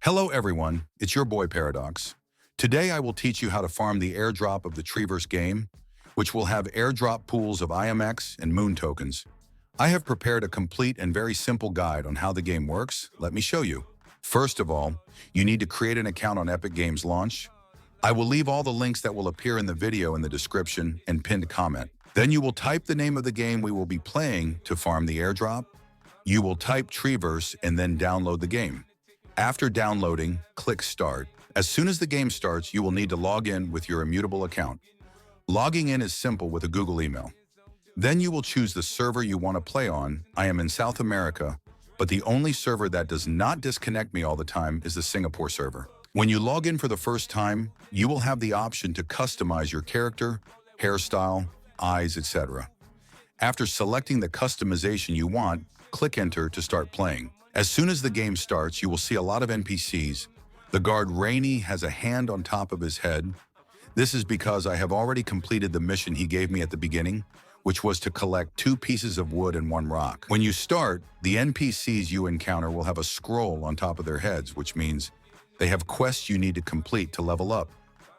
Hello everyone, it's your boy Paradox. Today I will teach you how to farm the airdrop of the Treeverse game, which will have airdrop pools of IMX and moon tokens. I have prepared a complete and very simple guide on how the game works. Let me show you. First of all, you need to create an account on Epic Games Launch. I will leave all the links that will appear in the video in the description and pinned comment. Then you will type the name of the game we will be playing to farm the airdrop. You will type Treeverse and then download the game. After downloading, click Start. As soon as the game starts, you will need to log in with your immutable account. Logging in is simple with a Google email. Then you will choose the server you want to play on. I am in South America, but the only server that does not disconnect me all the time is the Singapore server. When you log in for the first time, you will have the option to customize your character, hairstyle, eyes, etc. After selecting the customization you want, click Enter to start playing. As soon as the game starts, you will see a lot of NPCs. The guard Rainy has a hand on top of his head. This is because I have already completed the mission he gave me at the beginning, which was to collect 2 pieces of wood and 1 rock. When you start, the NPCs you encounter will have a scroll on top of their heads, which means they have quests you need to complete to level up,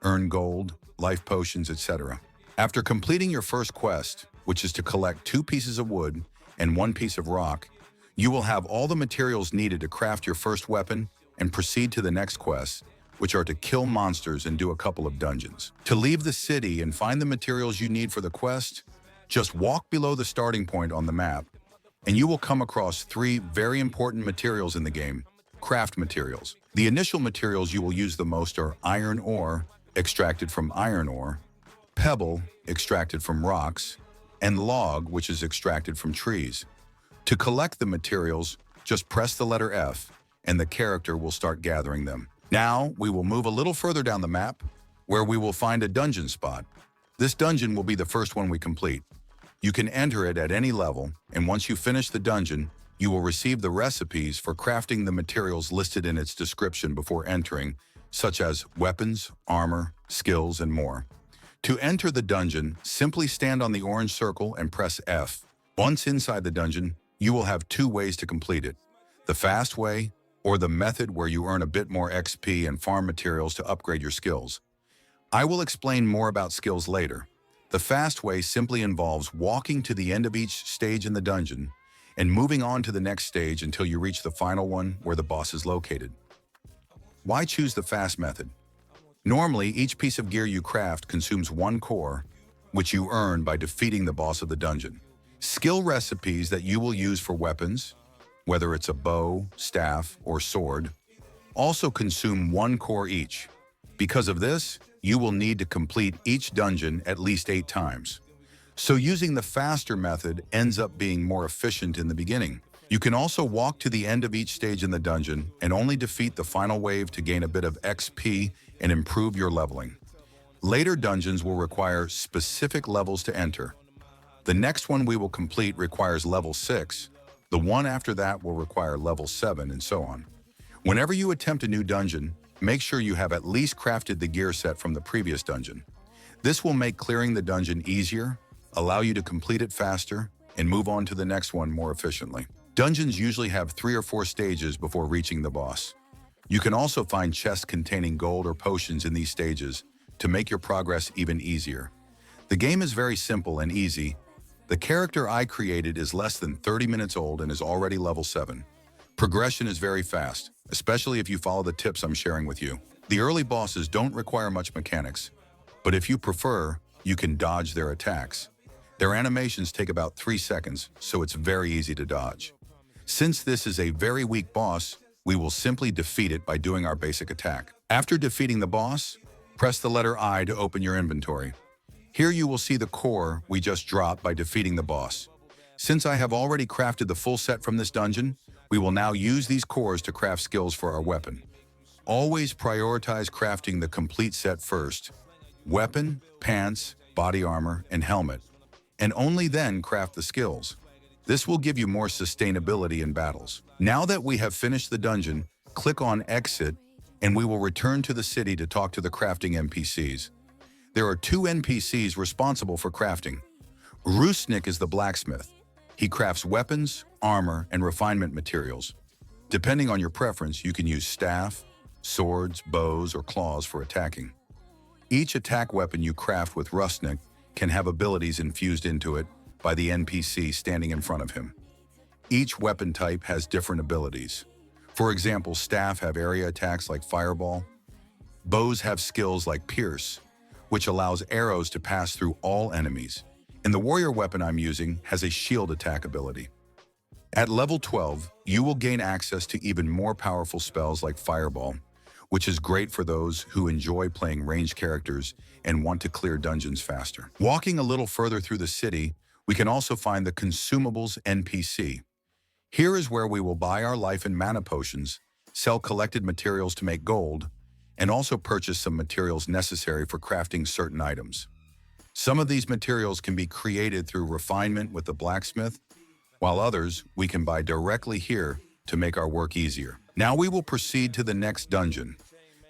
earn gold, life potions, etc. After completing your first quest, which is to collect 2 pieces of wood and 1 piece of rock, you will have all the materials needed to craft your first weapon and proceed to the next quests, which are to kill monsters and do a couple of dungeons. To leave the city and find the materials you need for the quest, just walk below the starting point on the map, and you will come across 3 very important materials in the game, craft materials. The initial materials you will use the most are iron ore, extracted from iron ore, pebble, extracted from rocks, and log, which is extracted from trees. To collect the materials, just press the letter F, and the character will start gathering them. Now, we will move a little further down the map, where we will find a dungeon spot. This dungeon will be the first one we complete. You can enter it at any level, and once you finish the dungeon, you will receive the recipes for crafting the materials listed in its description before entering, such as weapons, armor, skills, and more. To enter the dungeon, simply stand on the orange circle and press F. Once inside the dungeon, you will have 2 ways to complete it: the fast way, or the method where you earn a bit more XP and farm materials to upgrade your skills. I will explain more about skills later. The fast way simply involves walking to the end of each stage in the dungeon and moving on to the next stage until you reach the final one where the boss is located. Why choose the fast method? Normally, each piece of gear you craft consumes 1 core, which you earn by defeating the boss of the dungeon. Skill recipes that you will use for weapons, whether it's a bow, staff, or sword, also consume 1 core each. Because of this, you will need to complete each dungeon at least 8 times. So using the faster method ends up being more efficient in the beginning. You can also walk to the end of each stage in the dungeon and only defeat the final wave to gain a bit of XP and improve your leveling. Later dungeons will require specific levels to enter. The next one we will complete requires level 6, the one after that will require level 7, and so on. Whenever you attempt a new dungeon, make sure you have at least crafted the gear set from the previous dungeon. This will make clearing the dungeon easier, allow you to complete it faster, and move on to the next one more efficiently. Dungeons usually have 3 or 4 stages before reaching the boss. You can also find chests containing gold or potions in these stages to make your progress even easier. The game is very simple and easy. The character I created is less than 30 minutes old and is already level 7. Progression is very fast, especially if you follow the tips I'm sharing with you. The early bosses don't require much mechanics, but if you prefer, you can dodge their attacks. Their animations take about 3 seconds, so it's very easy to dodge. Since this is a very weak boss, we will simply defeat it by doing our basic attack. After defeating the boss, press the letter I to open your inventory. Here you will see the core we just dropped by defeating the boss. Since I have already crafted the full set from this dungeon, we will now use these cores to craft skills for our weapon. Always prioritize crafting the complete set first: weapon, pants, body armor, and helmet, and only then craft the skills. This will give you more sustainability in battles. Now that we have finished the dungeon, click on Exit, and we will return to the city to talk to the crafting NPCs. There are 2 NPCs responsible for crafting. Rusnik is the blacksmith. He crafts weapons, armor, and refinement materials. Depending on your preference, you can use staff, swords, bows, or claws for attacking. Each attack weapon you craft with Rustnik can have abilities infused into it by the NPC standing in front of him. Each weapon type has different abilities. For example, staff have area attacks like Fireball. Bows have skills like Pierce, which allows arrows to pass through all enemies. And the warrior weapon I'm using has a shield attack ability. At level 12, you will gain access to even more powerful spells like Fireball, which is great for those who enjoy playing ranged characters and want to clear dungeons faster. Walking a little further through the city, we can also find the Consumables NPC. Here is where we will buy our life and mana potions, sell collected materials to make gold, and also purchase some materials necessary for crafting certain items. Some of these materials can be created through refinement with the blacksmith, while others we can buy directly here to make our work easier. Now we will proceed to the next dungeon.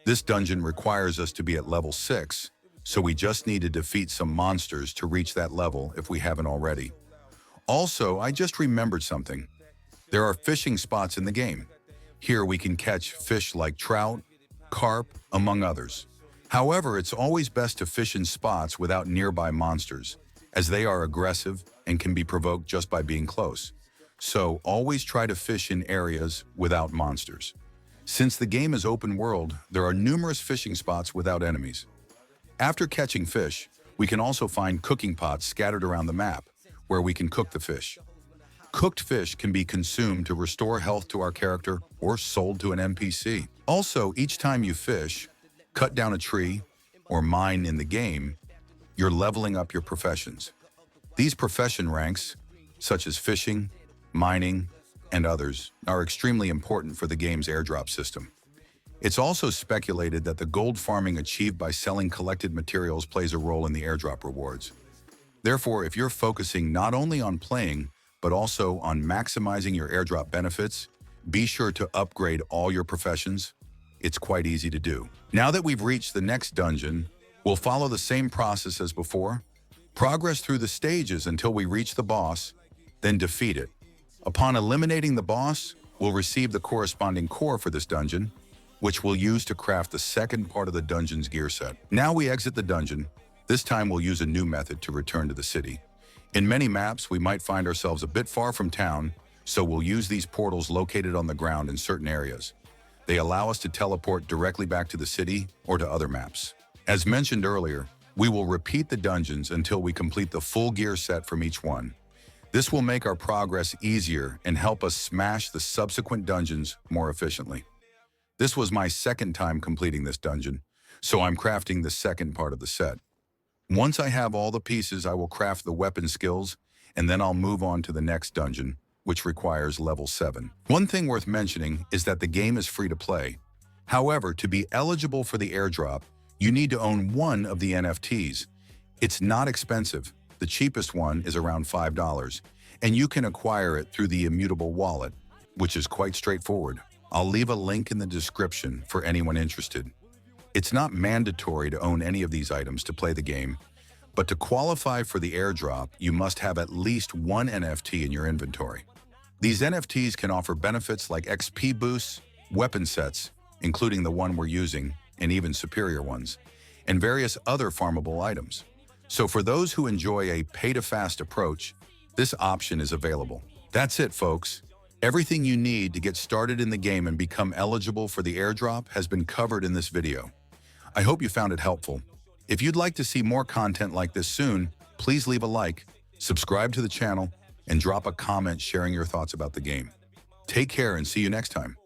This dungeon requires us to be at level 6, so we just need to defeat some monsters to reach that level if we haven't already. Also, I just remembered something. There are fishing spots in the game. Here we can catch fish like trout, carp, among others. However, it's always best to fish in spots without nearby monsters, as they are aggressive and can be provoked just by being close. So always try to fish in areas without monsters. Since the game is open world, there are numerous fishing spots without enemies. After catching fish, we can also find cooking pots scattered around the map, where we can cook the fish. Cooked fish can be consumed to restore health to our character or sold to an NPC. Also, each time you fish, cut down a tree, or mine in the game, you're leveling up your professions. These profession ranks, such as fishing, mining, and others, are extremely important for the game's airdrop system. It's also speculated that the gold farming achieved by selling collected materials plays a role in the airdrop rewards. Therefore, if you're focusing not only on playing, but also on maximizing your airdrop benefits, be sure to upgrade all your professions. It's quite easy to do. Now that we've reached the next dungeon, we'll follow the same process as before. Progress through the stages until we reach the boss, then defeat it. Upon eliminating the boss, we'll receive the corresponding core for this dungeon, which we'll use to craft the second part of the dungeon's gear set. Now we exit the dungeon. This time we'll use a new method to return to the city. In many maps, we might find ourselves a bit far from town, so we'll use these portals located on the ground in certain areas. They allow us to teleport directly back to the city or to other maps. As mentioned earlier, we will repeat the dungeons until we complete the full gear set from each one. This will make our progress easier and help us smash the subsequent dungeons more efficiently. This was my second time completing this dungeon, so I'm crafting the second part of the set. Once I have all the pieces, I will craft the weapon skills, and then I'll move on to the next dungeon, which requires level 7. One thing worth mentioning is that the game is free to play. However, to be eligible for the airdrop, you need to own one of the NFTs. It's not expensive. The cheapest one is around $5, and you can acquire it through the immutable wallet, which is quite straightforward. I'll leave a link in the description for anyone interested. It's not mandatory to own any of these items to play the game, but to qualify for the airdrop, you must have at least one NFT in your inventory. These NFTs can offer benefits like XP boosts, weapon sets, including the one we're using, and even superior ones, and various other farmable items. So for those who enjoy a pay-to-fast approach, this option is available. That's it, folks. Everything you need to get started in the game and become eligible for the airdrop has been covered in this video. I hope you found it helpful. If you'd like to see more content like this soon, please leave a like, subscribe to the channel, and drop a comment sharing your thoughts about the game. Take care and see you next time.